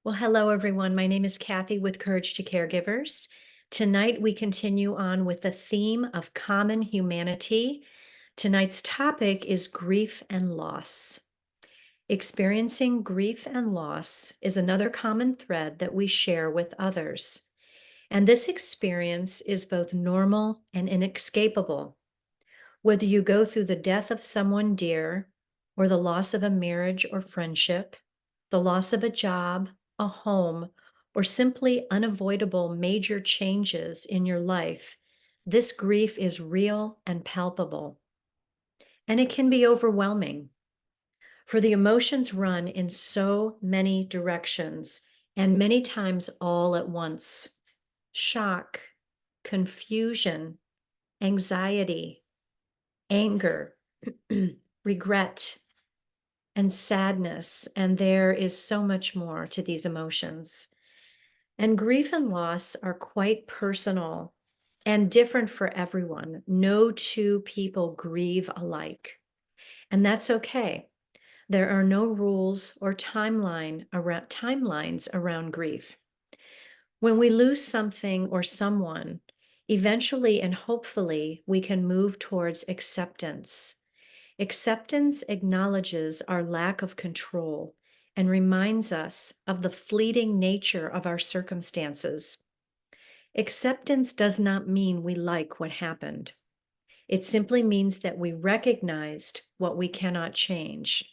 Well, hello, everyone. My name is Cathy with Courage to Caregivers. Tonight, we continue on with the theme of common humanity. Tonight's topic is grief and loss. Experiencing grief and loss is another common thread that we share with others. And this experience is both normal and inescapable. Whether you go through the death of someone dear, or the loss of a marriage or friendship, the loss of a job, a home, or simply unavoidable major changes in your life, this grief is real and palpable. And it can be overwhelming, for the emotions run in so many directions and many times all at once: shock, confusion, anxiety, anger, regret, and sadness. And there is so much more to these emotions. And grief and loss are quite personal and different for everyone. No two people grieve alike. And that's okay. There are no rules or timelines around grief. When we lose something or someone, eventually and hopefully we can move towards acceptance. Acceptance acknowledges our lack of control and reminds us of the fleeting nature of our circumstances. Acceptance does not mean we like what happened. It simply means that we recognized what we cannot change.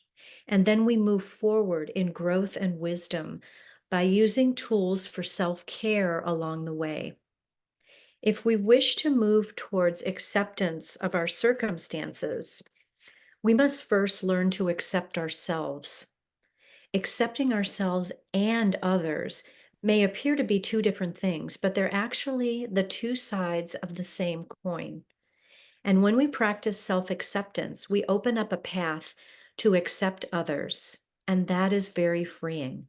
And then we move forward in growth and wisdom by using tools for self-care along the way. If we wish to move towards acceptance of our circumstances, we must first learn to accept ourselves. Accepting ourselves and others may appear to be two different things, but they're actually the two sides of the same coin. And when we practice self acceptance, we open up a path to accept others, and that is very freeing.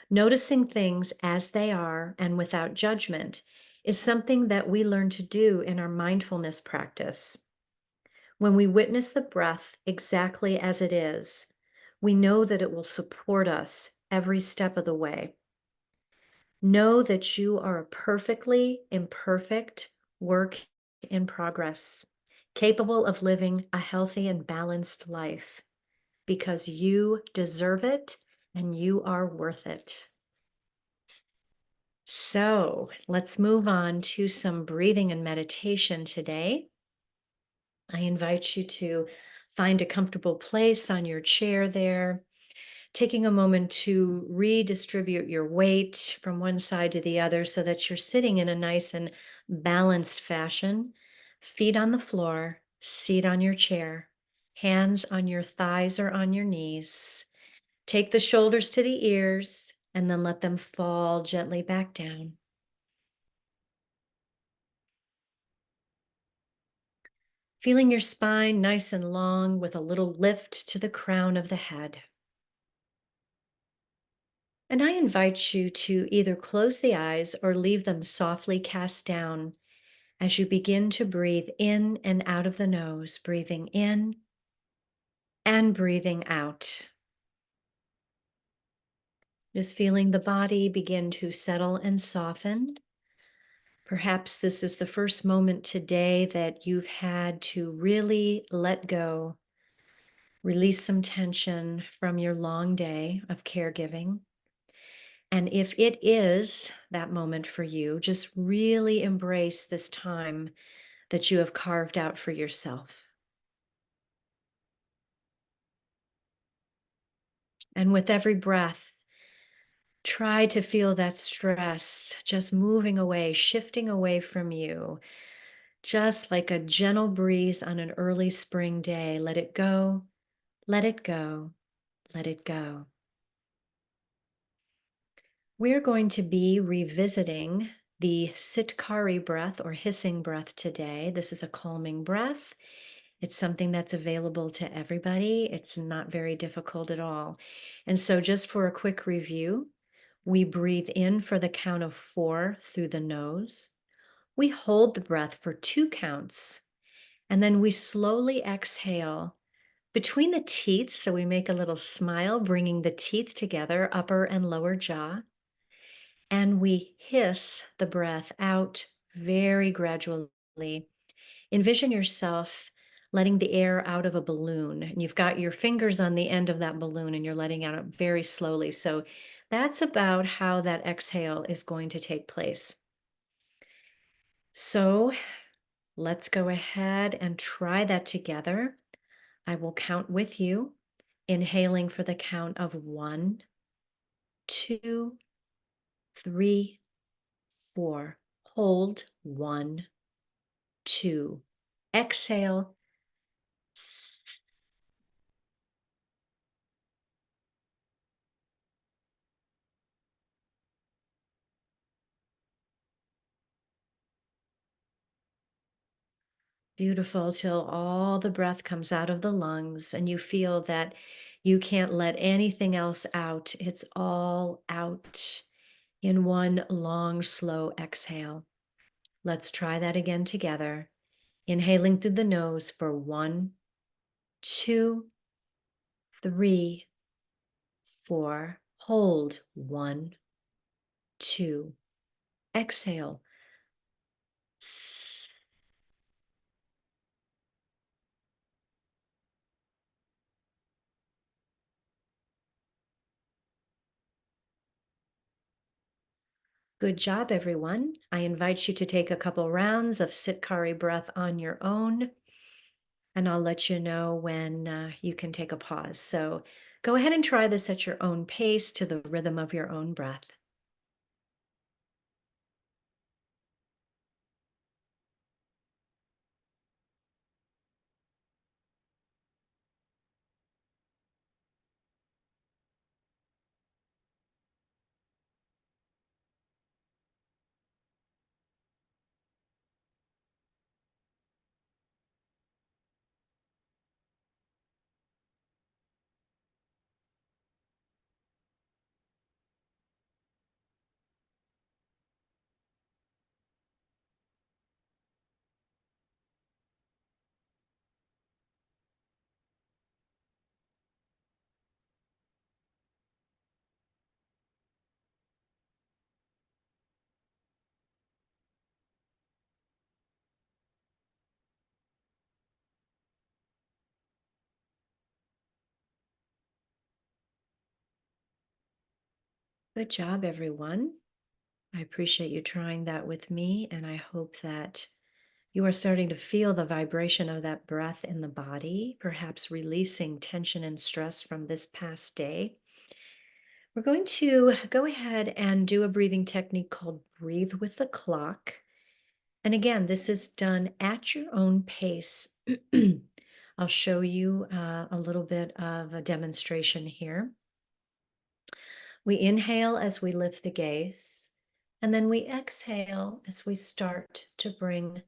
Noticing things as they are and without judgment is something that we learn to do in our mindfulness practice. When we witness the breath exactly as it is, we know that it will support us every step of the way. Know that you are a perfectly imperfect work in progress, capable of living a healthy and balanced life, because you deserve it and you are worth it. So let's move on to some breathing and meditation today. I invite you to find a comfortable place on your chair there, taking a moment to redistribute your weight from one side to the other so that you're sitting in a nice and balanced fashion. Feet on the floor, seat on your chair, hands on your thighs or on your knees. Take the shoulders to the ears and then let them fall gently back down. Feeling your spine nice and long with a little lift to the crown of the head. And I invite you to either close the eyes or leave them softly cast down as you begin to breathe in and out of the nose, breathing in and breathing out. Just feeling the body begin to settle and soften. Perhaps this is the first moment today that you've had to really let go, release some tension from your long day of caregiving. And if it is that moment for you, just really embrace this time that you have carved out for yourself. And with every breath, try to feel that stress just moving away, shifting away from you, just like a gentle breeze on an early spring day. Let it go, let it go, let it go. We're going to be revisiting the Sitkari breath or hissing breath today. This is a calming breath. It's something that's available to everybody. It's not very difficult at all. And so just for a quick review, we breathe in for the count of 4 through the nose. We hold the breath for 2 counts, and then we slowly exhale Between the teeth, so we make a little smile, bringing the teeth together, upper and lower jaw, and we hiss the breath out very gradually. Envision yourself letting the air out of a balloon, and you've got your fingers on the end of that balloon and you're letting out very slowly. So that's about how that exhale is going to take place. So let's go ahead and try that together. I will count with you, inhaling for the count of 1, 2, 3, 4. Hold 1, 2. Exhale. Beautiful, till all the breath comes out of the lungs and you feel that you can't let anything else out. It's all out in one long, slow exhale. Let's try that again together. Inhaling through the nose for 1, 2, 3, 4. Hold 1, 2. Exhale. Good job, everyone. I invite you to take a couple rounds of Sitkari breath on your own, and I'll let you know when you can take a pause. So go ahead and try this at your own pace to the rhythm of your own breath. Good job, everyone. I appreciate you trying that with me, and I hope that you are starting to feel the vibration of that breath in the body, perhaps releasing tension and stress from this past day. We're going to go ahead and do a breathing technique called Breathe with the Clock. And again, this is done at your own pace. I'll show you a little bit of a demonstration here. We inhale as we lift the gaze, and then we exhale as we start to bring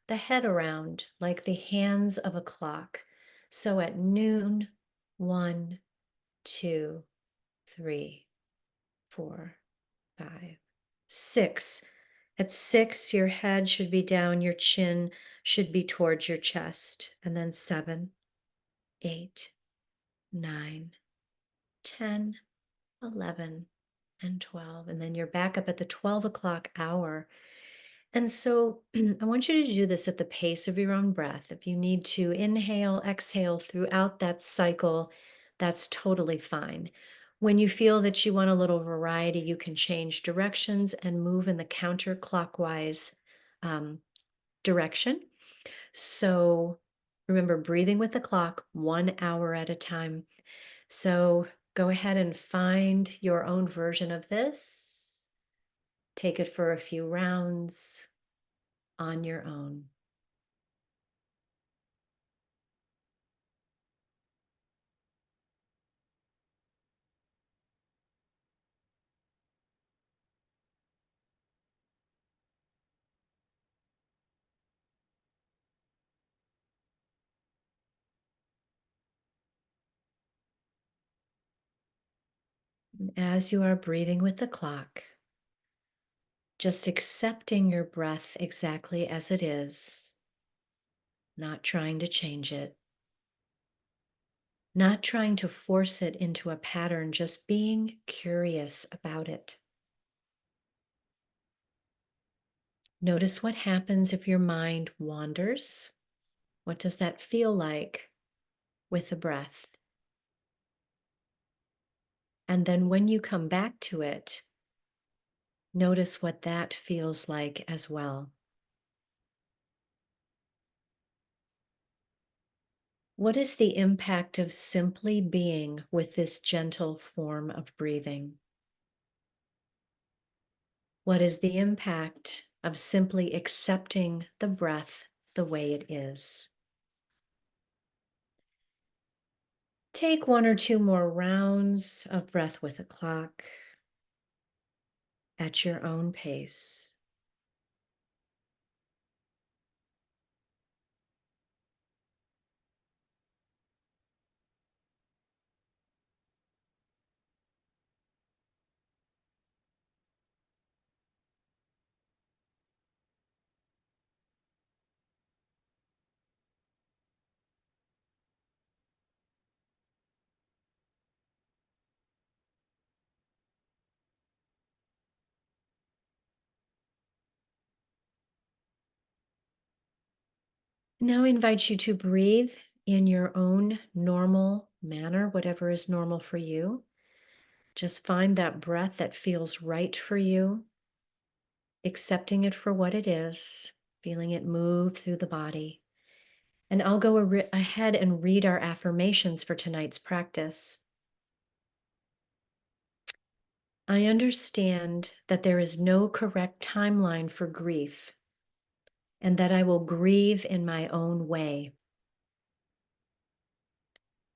the head around like the hands of a clock. So at noon, 1, 2, 3, 4, 5, 6. At 6, your head should be down, your chin should be towards your chest. And then 7, 8, 9, 10, 11, and 12. And then you're back up at the 12 o'clock hour. And so I want you to do this at the pace of your own breath. If you need to inhale, exhale throughout that cycle, that's totally fine. When you feel that you want a little variety, you can change directions and move in the counterclockwise direction. So remember, breathing with the clock, 1 hour at a time. So go ahead and find your own version of this. Take it for a few rounds on your own. As you are breathing with the clock, just accepting your breath exactly as it is, not trying to change it. not trying to force it into a pattern, just being curious about it. Notice what happens if your mind wanders. What does that feel like with the breath? And then when you come back to it, notice what that feels like as well. What is the impact of simply being with this gentle form of breathing? What is the impact of simply accepting the breath the way it is? Take one or two more rounds of breath with a clock at your own pace. Now I invite you to breathe in your own normal manner, whatever is normal for you. Just find that breath that feels right for you, accepting it for what it is, feeling it move through the body. And I'll go ahead and read our affirmations for tonight's practice. I understand that there is no correct timeline for grief and that I will grieve in my own way.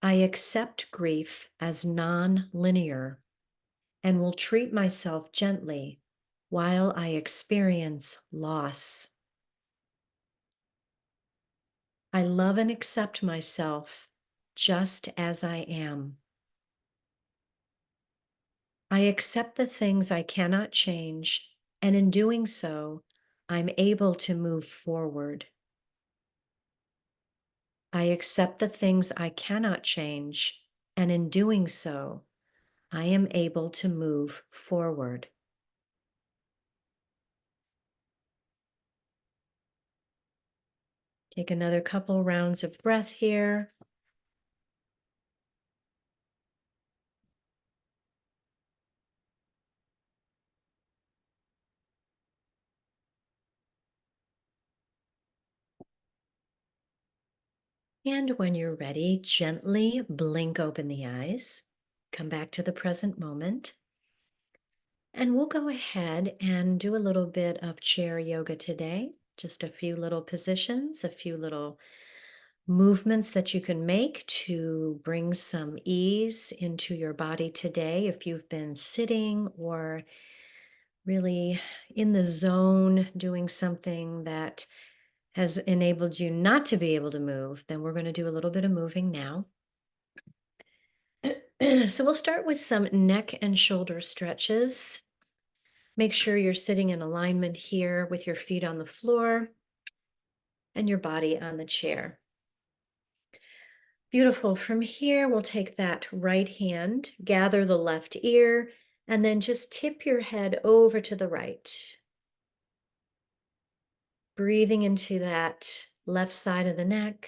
I accept grief as non-linear and will treat myself gently while I experience loss. I love and accept myself just as I am. I accept the things I cannot change, and in doing so, I'm able to move forward. I accept the things I cannot change, and in doing so, I am able to move forward. Take another couple rounds of breath here. And when you're ready, gently blink open the eyes. Come back to the present moment. And we'll go ahead and do a little bit of chair yoga today. Just a few little positions, a few little movements that you can make to bring some ease into your body today. If you've been sitting or really in the zone doing something that has enabled you not to be able to move, then we're going to do a little bit of moving now. So we'll start with some neck and shoulder stretches. Make sure you're sitting in alignment here with your feet on the floor and your body on the chair. Beautiful. From here, we'll take that right hand, gather the left ear, and then just tip your head over to the right. Breathing into that left side of the neck.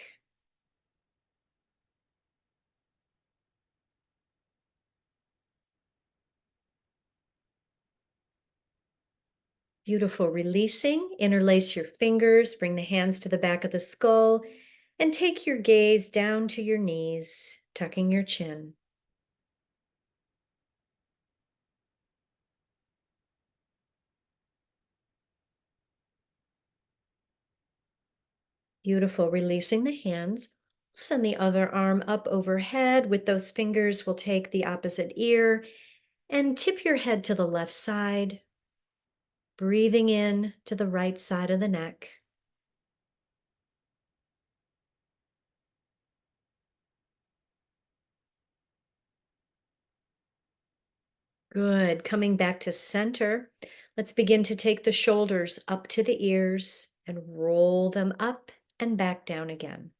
Beautiful. Releasing, interlace your fingers, bring the hands to the back of the skull, and take your gaze down to your knees, tucking your chin. Beautiful. Releasing the hands. Send the other arm up overhead. With those fingers, we'll take the opposite ear and tip your head to the left side. Breathing in to the right side of the neck. Good. Coming back to center. Let's begin to take the shoulders up to the ears and roll them up and back down again.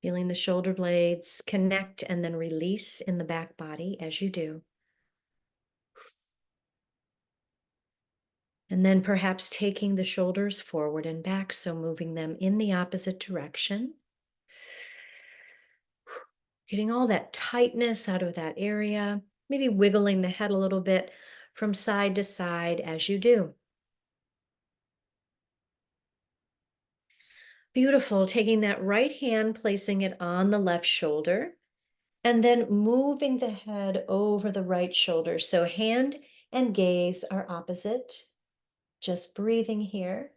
Feeling the shoulder blades connect and then release in the back body as you do. And then perhaps taking the shoulders forward and back, so moving them in the opposite direction. Getting all that tightness out of that area, maybe wiggling the head a little bit from side to side as you do. Beautiful. Taking that right hand, placing it on the left shoulder, and then moving the head over the right shoulder. So hand and gaze are opposite. Just breathing here.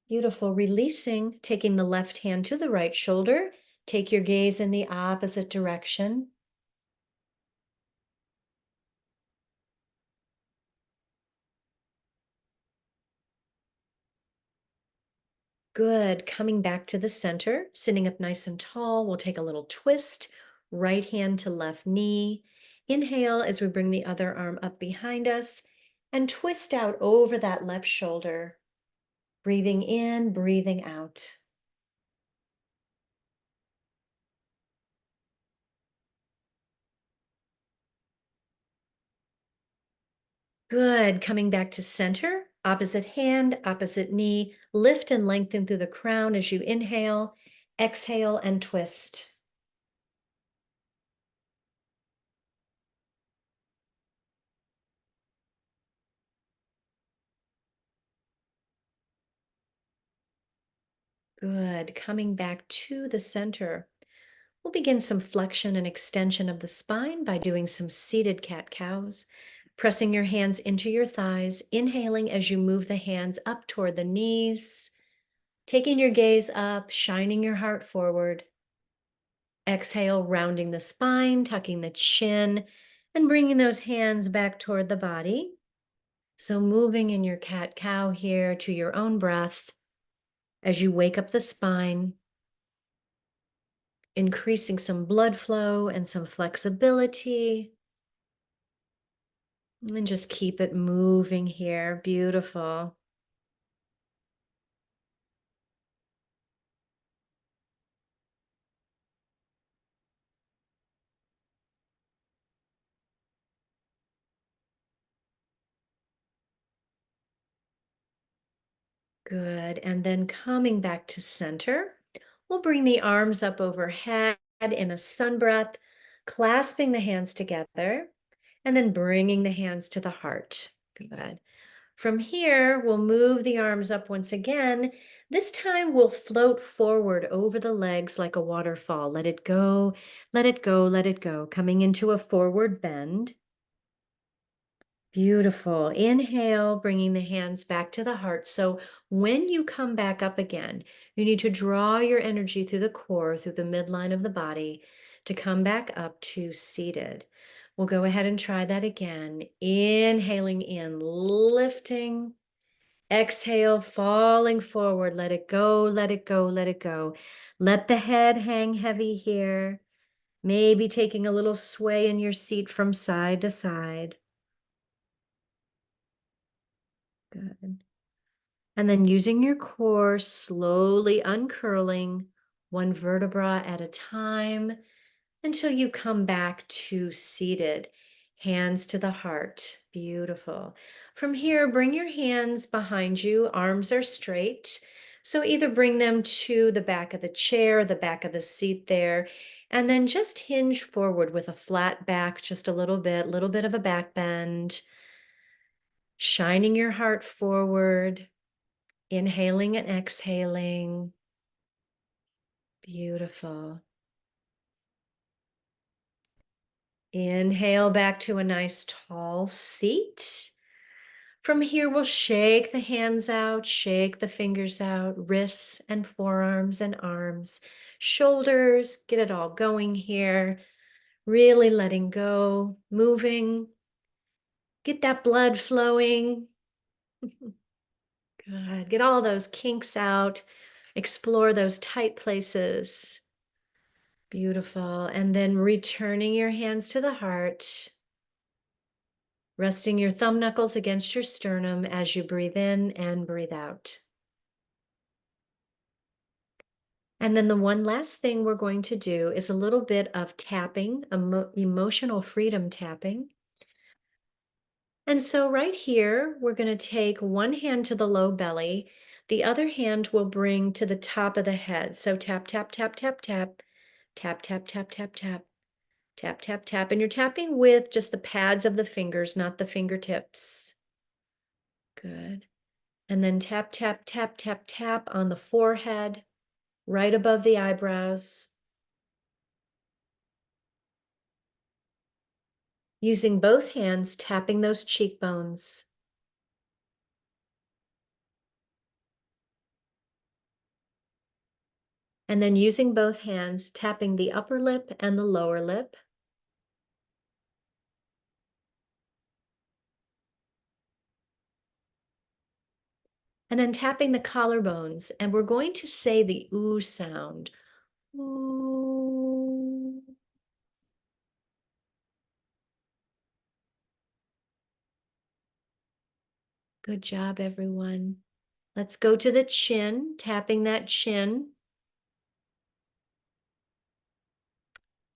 Beautiful. Releasing, taking the left hand to the right shoulder. Take your gaze in the opposite direction. Good. Coming back to the center, sitting up nice and tall. We'll take a little twist, right hand to left knee. Inhale as we bring the other arm up behind us and twist out over that left shoulder. Breathing in, breathing out. Good. Coming back to center, opposite hand, opposite knee. Lift and lengthen through the crown as you inhale. Exhale and twist. Good. Coming back to the center. We'll begin some flexion and extension of the spine by doing some seated cat-cows. Pressing your hands into your thighs, inhaling as you move the hands up toward the knees, taking your gaze up, shining your heart forward. Exhale, rounding the spine, tucking the chin, and bringing those hands back toward the body. So moving in your cat-cow here to your own breath as you wake up the spine, increasing some blood flow and some flexibility. And just keep it moving here. Beautiful. Good. And then coming back to center, we'll bring the arms up overhead in a sun breath, clasping the hands together, and then bringing the hands to the heart. Good. From here, we'll move the arms up once again. This time we'll float forward over the legs like a waterfall. Let it go, let it go, let it go. Coming into a forward bend. Beautiful. Inhale, bringing the hands back to the heart. So when you come back up again, you need to draw your energy through the core, through the midline of the body to come back up to seated. We'll go ahead and try that again. Inhaling in, lifting. Exhale, falling forward. Let it go, let it go, let it go. Let the head hang heavy here. Maybe taking a little sway in your seat from side to side. Good. And then using your core, slowly uncurling one vertebra at a time until you come back to seated. Hands to the heart. Beautiful. From here, bring your hands behind you. Arms are straight. So either bring them to the back of the chair, the back of the seat there, and then just hinge forward with a flat back, just a little bit of a back bend. Shining your heart forward. Inhaling and exhaling. Beautiful. Inhale back to a nice tall seat. From here, we'll shake the hands out, shake the fingers out, wrists and forearms and arms, shoulders, get it all going here. Really letting go, moving. Get that blood flowing. Good. Get all those kinks out. Explore those tight places. Beautiful. And then returning your hands to the heart. Resting your thumb knuckles against your sternum as you breathe in and breathe out. And then the one last thing we're going to do is a little bit of tapping, emotional freedom tapping. And so right here, we're going to take one hand to the low belly. The other hand will bring to the top of the head. So tap, tap, tap, tap, tap, tap, tap, tap, tap, tap, tap, tap, tap. And you're tapping with just the pads of the fingers, not the fingertips. Good. And then tap, tap, tap, tap, tap on the forehead, right above the eyebrows. Using both hands, tapping those cheekbones. And then using both hands, tapping the upper lip and the lower lip. And then tapping the collarbones. And we're going to say the ooh sound. Ooh. Good job, everyone. Let's go to the chin, tapping that chin.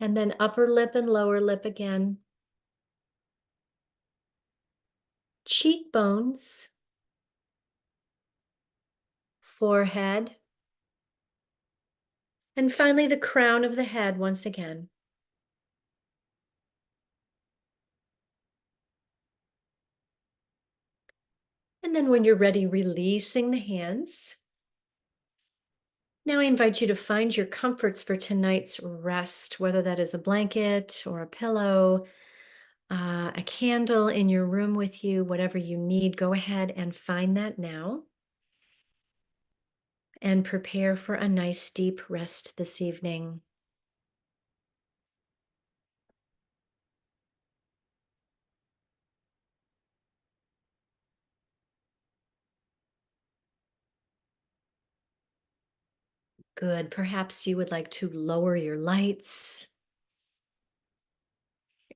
And then upper lip and lower lip again. Cheekbones. Forehead. And finally, the crown of the head once again. And then when you're ready, releasing the hands. Now I invite you to find your comforts for tonight's rest, whether that is a blanket or a pillow, a candle in your room with you, whatever you need. Go ahead and find that now and prepare for a nice deep rest this evening. Good. Perhaps you would like to lower your lights.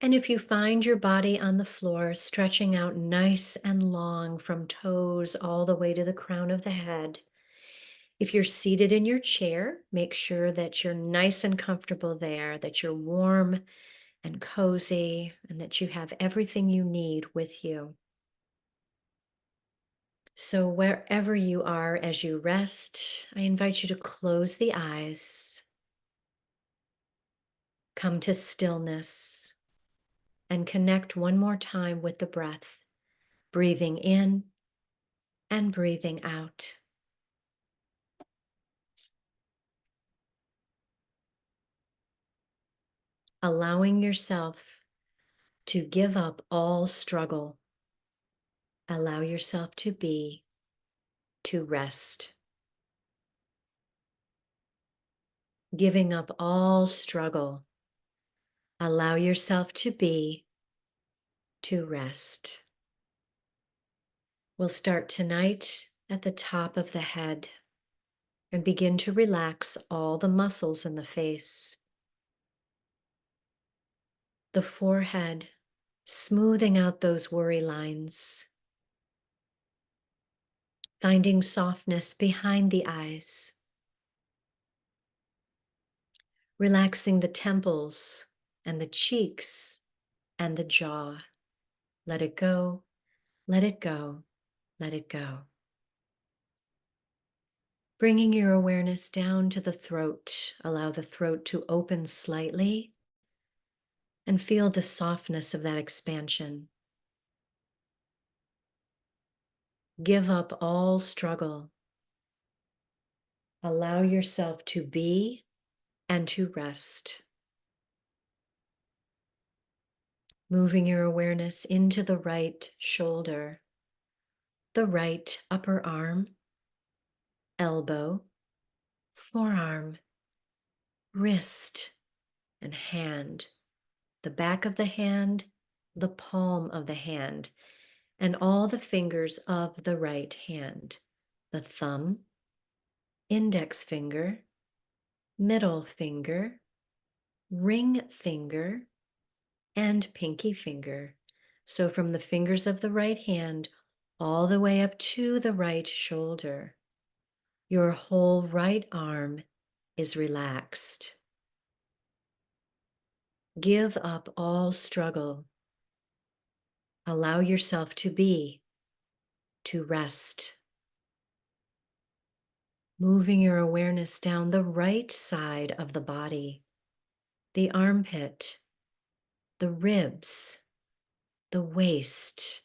And if you find your body on the floor stretching out nice and long from toes all the way to the crown of the head, if you're seated in your chair, make sure that you're nice and comfortable there, that you're warm and cozy, and that you have everything you need with you. So, wherever you are as you rest, I invite you to close the eyes, come to stillness, and connect one more time with the breath, breathing in and breathing out. Allowing yourself to give up all struggle. Allow yourself to be, to rest. Giving up all struggle. Allow yourself to be, to rest. We'll start tonight at the top of the head and begin to relax all the muscles in the face. The forehead, smoothing out those worry lines. Finding softness behind the eyes. Relaxing the temples and the cheeks and the jaw. Let it go, let it go, let it go. Bringing your awareness down to the throat. Allow the throat to open slightly and feel the softness of that expansion. Give up all struggle. Allow yourself to be and to rest. Moving your awareness into the right shoulder, the right upper arm, elbow, forearm, wrist, and hand, the back of the hand, the palm of the hand, and all the fingers of the right hand, the thumb, index finger, middle finger, ring finger, and pinky finger. So from the fingers of the right hand all the way up to the right shoulder, your whole right arm is relaxed. Give up all struggle. Allow yourself to be, to rest. Moving your awareness down the right side of the body, the armpit, the ribs, the waist,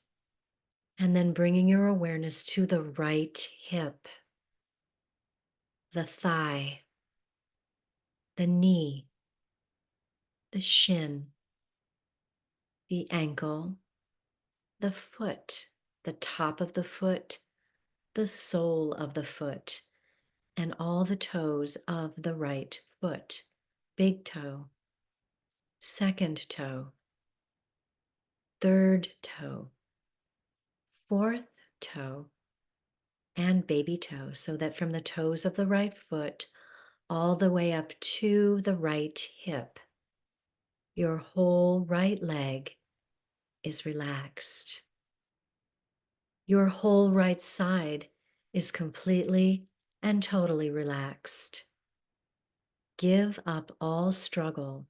and then bringing your awareness to the right hip, the thigh, the knee, the shin, the ankle, the foot, the top of the foot, the sole of the foot, and all the toes of the right foot. Big toe, second toe, third toe, fourth toe, and baby toe, so that from the toes of the right foot all the way up to the right hip, your whole right leg is relaxed. Your whole right side is completely and totally relaxed. Give up all struggle.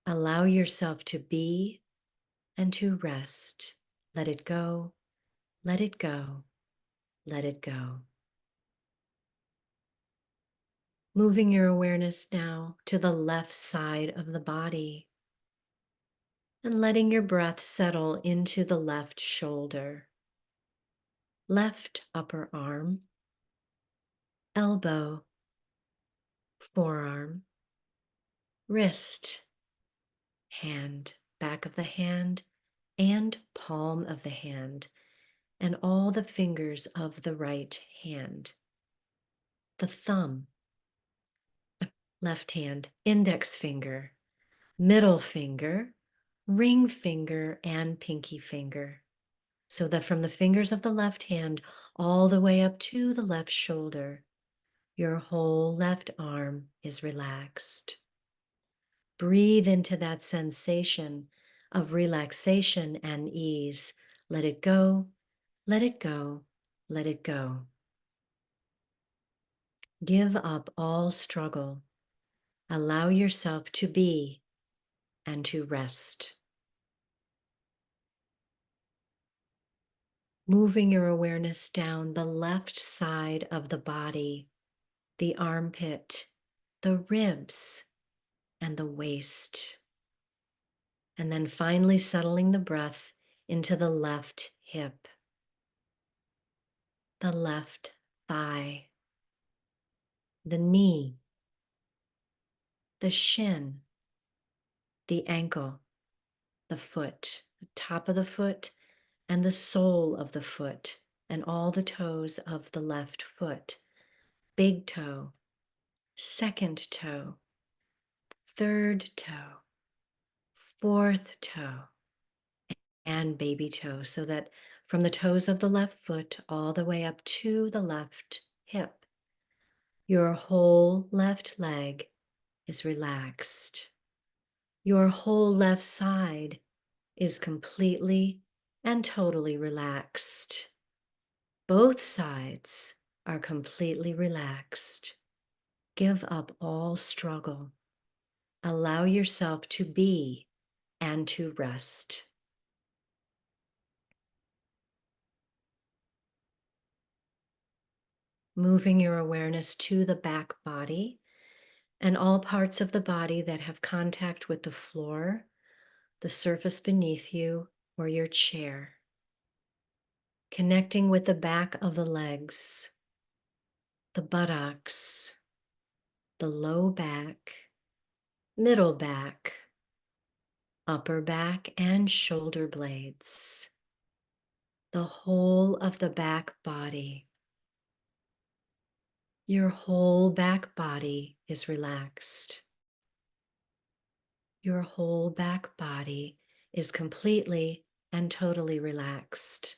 Allow yourself to be and to rest. Let it go, let it go, let it go. Moving your awareness now to the left side of the body and letting your breath settle into the left shoulder, left upper arm, elbow, forearm, wrist, hand, back of the hand, and palm of the hand, and all the fingers of the right hand, the thumb, left hand, index finger, middle finger, ring finger, and pinky finger. So that from the fingers of the left hand all the way up to the left shoulder, your whole left arm is relaxed. Breathe into that sensation of relaxation and ease. Let it go, let it go, let it go. Give up all struggle. Allow yourself to be and to rest. Moving your awareness down the left side of the body, the armpit, the ribs, and the waist. And then finally settling the breath into the left hip, the left thigh, the knee, the shin, the ankle, the foot, the top of the foot, and the sole of the foot, and all the toes of the left foot, big toe, second toe, third toe, fourth toe, and baby toe, so that from the toes of the left foot all the way up to the left hip, your whole left leg is relaxed. Your whole left side is completely and totally relaxed. Both sides are completely relaxed. Give up all struggle. Allow yourself to be and to rest. Moving your awareness to the back body and all parts of the body that have contact with the floor, the surface beneath you, or your chair. Connecting with the back of the legs, the buttocks, the low back, middle back, upper back, and shoulder blades. The whole of the back body. Your whole back body is relaxed. Your whole back body is completely and totally relaxed.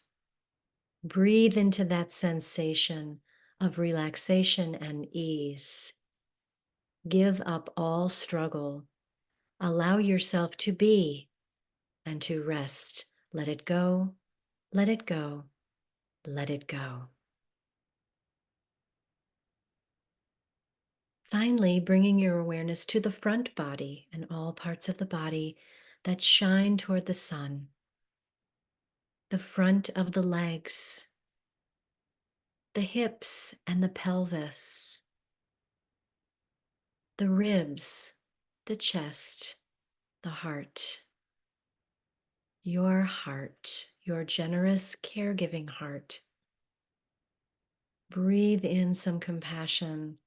Breathe into that sensation of relaxation and ease. Give up all struggle. Allow yourself to be and to rest. Let it go, let it go, let it go. Finally, bringing your awareness to the front body and all parts of the body that shine toward the sun. The front of the legs, the hips and the pelvis, the ribs, the chest, the heart. Your generous, caregiving heart. Breathe in some compassion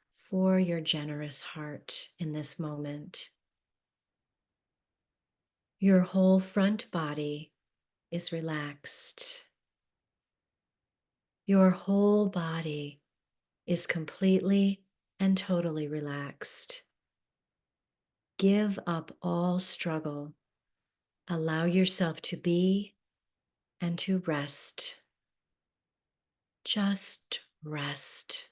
for your generous heart in this moment. Your whole front body is relaxed. Your whole body is completely and totally relaxed. Give up all struggle. Allow yourself to be and to rest. Just rest.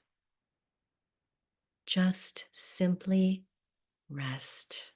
Just simply rest.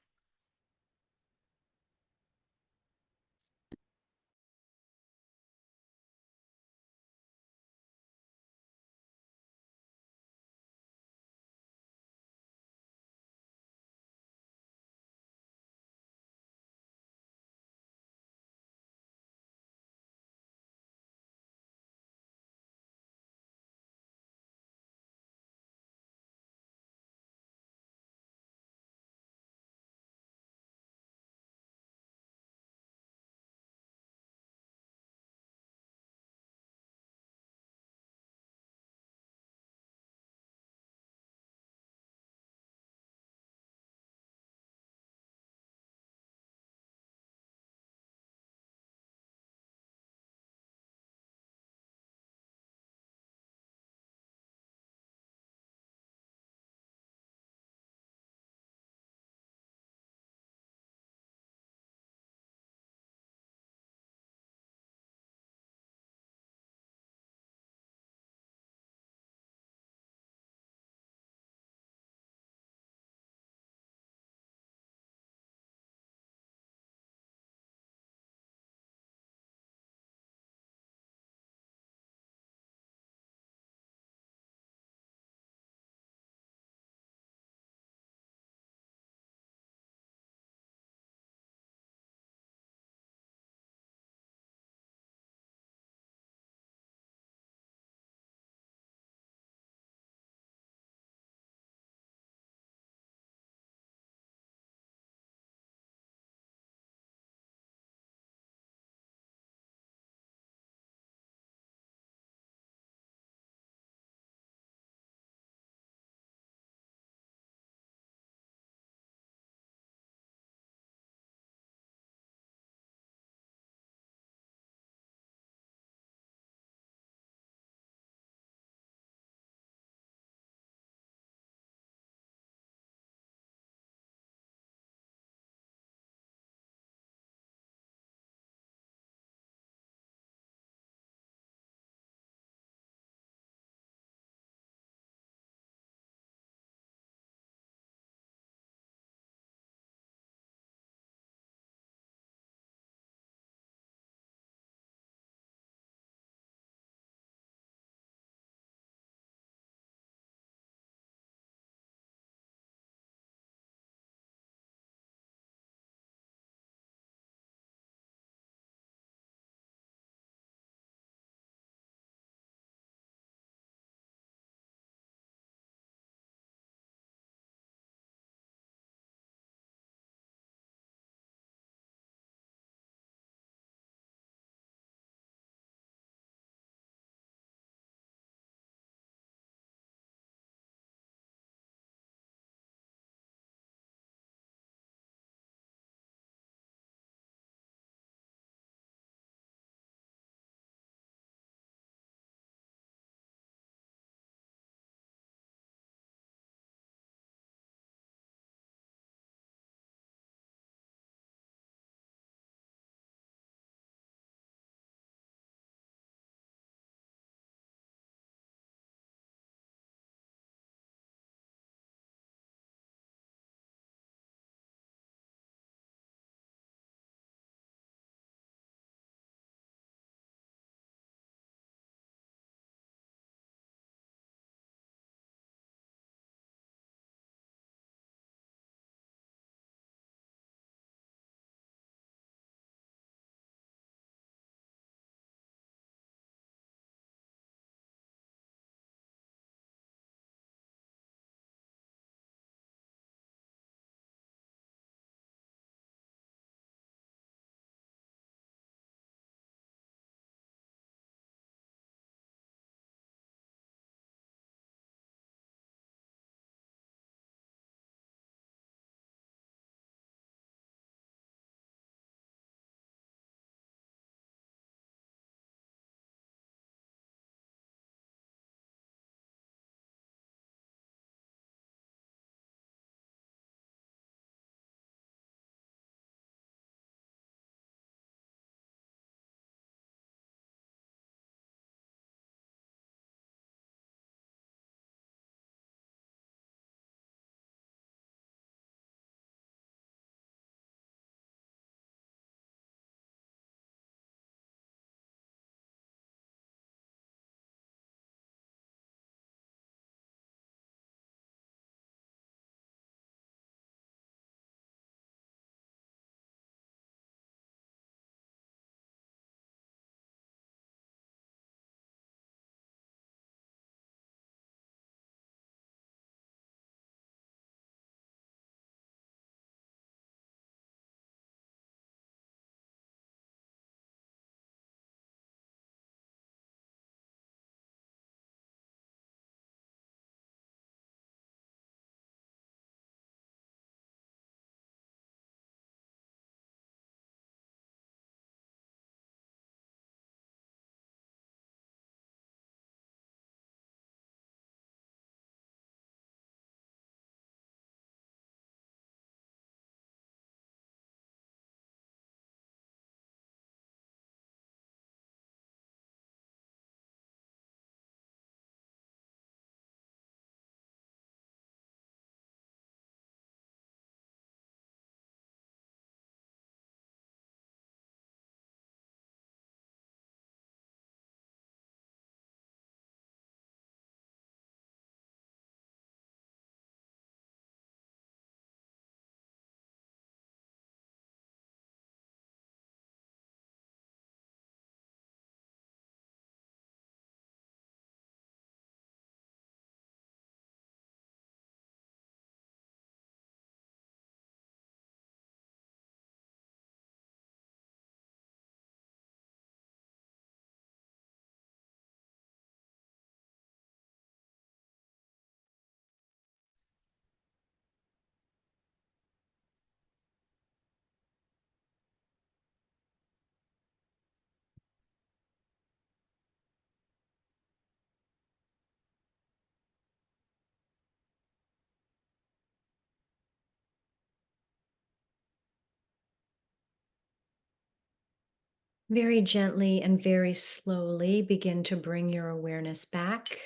Very gently and very slowly begin to bring your awareness back,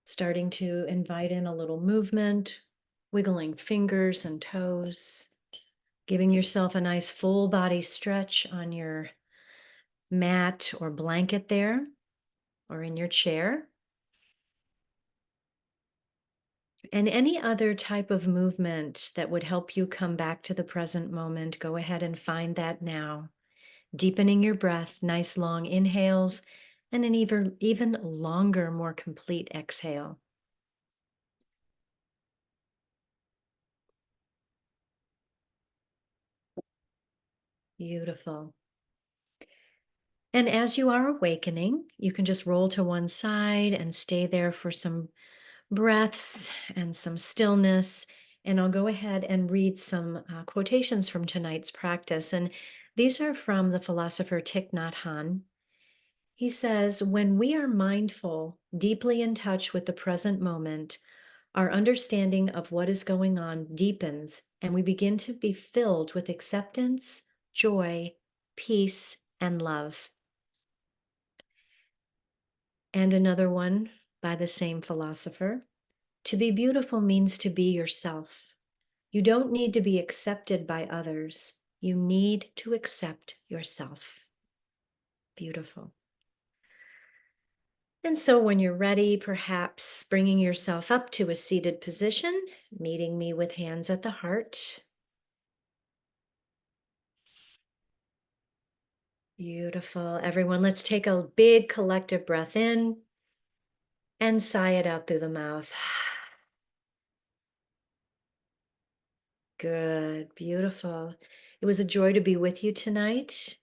starting to invite in a little movement, wiggling fingers and toes, giving yourself a nice full body stretch on your mat or blanket there or in your chair. And any other type of movement that would help you come back to the present moment, go ahead and find that now. Deepening your breath, nice long inhales, and an even longer, more complete exhale. Beautiful. And as you are awakening, you can just roll to one side and stay there for some breaths and some stillness. And I'll go ahead and read some quotations from tonight's practice. And these are from the philosopher Thich Nhat Hanh. He says, when we are mindful, deeply in touch with the present moment, our understanding of what is going on deepens, and we begin to be filled with acceptance, joy, peace, and love. And another one by the same philosopher: to be beautiful means to be yourself. You don't need to be accepted by others. You need to accept yourself. Beautiful. And so when you're ready, perhaps bringing yourself up to a seated position, meeting me with hands at the heart. Beautiful. Everyone, let's take a big collective breath in and sigh it out through the mouth. Good. Beautiful. It was a joy to be with you tonight.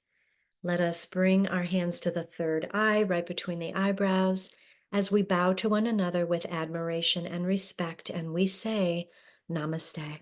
Let us bring our hands to the third eye, right between the eyebrows, as we bow to one another with admiration and respect, and we say, Namaste.